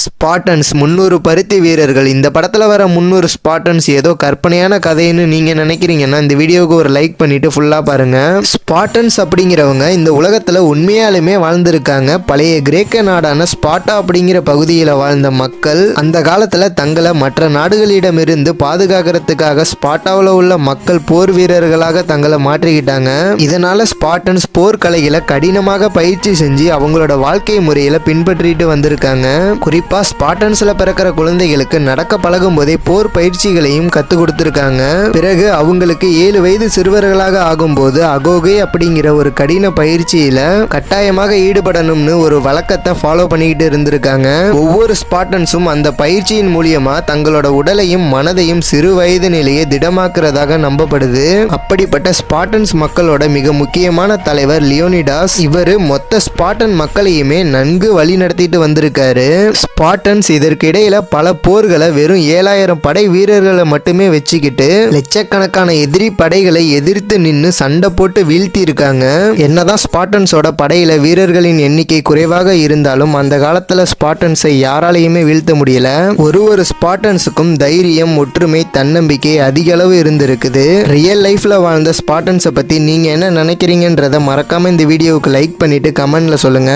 Spartans 300 பருத்தி வீரர்கள். இந்த படத்தில் வர 300 ஸ்பார்டன்ஸ் ஏதோ கற்பனையான கதைன்னு நீங்கள் நினைக்கிறீங்கன்னா இந்த வீடியோவுக்கு ஒரு லைக் பண்ணிட்டு ஃபுல்லாக பாருங்கள். ஸ்பார்டன்ஸ் அப்படிங்கிறவங்க இந்த உலகத்தில் உண்மையாலுமே வாழ்ந்திருக்காங்க. பழைய கிரேக்க நாடான ஸ்பார்ட்டா அப்படிங்கிற பகுதியில் வாழ்ந்த மக்கள் அந்த காலத்தில் தங்களை மற்ற நாடுகளிடமிருந்து பாதுகாக்கிறதுக்காக ஸ்பார்ட்டாவில் உள்ள மக்கள் போர் வீரர்களாக தங்களை மாற்றிக்கிட்டாங்க. இதனால ஸ்பார்டன்ஸ் போர்க்கலைகளை கடினமாக பயிற்சி செஞ்சு அவங்களோட வாழ்க்கை முறையில் பின்பற்றிட்டு வந்திருக்காங்க. குறிப்பா ஸ்பார்டன்ஸ்ல பிறக்கிற குழந்தைகளுக்கு நடக்க பழகும் போதே போர் பயிற்சிகளையும் கத்து கொடுத்திருக்காங்க. பிறகு அவங்களுக்கு 7 வயது சிறுவர்களாக ஆகும்போது அகோகே அப்படிங்கிற ஒரு கடின பயிற்சியில கட்டாயமாக ஈடுபடணும்னு ஒரு வழக்கத்தை ஃபாலோ பண்ணிக்கிட்டு இருந்திருக்காங்க. ஒவ்வொரு ஸ்பார்டன்ஸும் அந்த பயிற்சியின் மூலியமா தங்களோட உடலையும் மனதையும் சிறு வயது நிலையை திடமாக்குறதாக நம்பப்படுது. அப்படிப்பட்ட ஸ்பார்டன்ஸ் மக்களோட மிக முக்கியமான தலைவர் லியோனிடாஸ். இவர் மொத்த ஸ்பார்டன் மக்களையுமே நன்கு வழி நடத்திட்டு வந்திருக்காரு. ஸ்பார்டன்ஸ் இதற்கிடையில பல போர்களை வெறும் 7000 படை வீரர்களை மட்டுமே வச்சுக்கிட்டு லட்சக்கணக்கான எதிரி படைகளை எதிர்த்து நின்று சண்டை போட்டு வீழ்த்தி இருக்காங்க. என்னதான் ஸ்பார்டன்ஸோட படையில வீரர்களின் எண்ணிக்கை குறைவாக இருந்தாலும் அந்த காலத்துல ஸ்பார்டன்ஸை யாராலையுமே வீழ்த்த முடியல. ஒரு ஸ்பார்டன்ஸுக்கும் தைரியம், ஒற்றுமை, தன்னம்பிக்கை அதிக அளவு இருந்திருக்குது. ரியல் லைஃப்ல வாழ்ந்த ஸ்பார்டன்ஸை பத்தி நீங்க என்ன நினைக்கிறீங்கன்றத மறக்காம இந்த வீடியோவுக்கு லைக் பண்ணிட்டு கமெண்ட்ல சொல்லுங்க.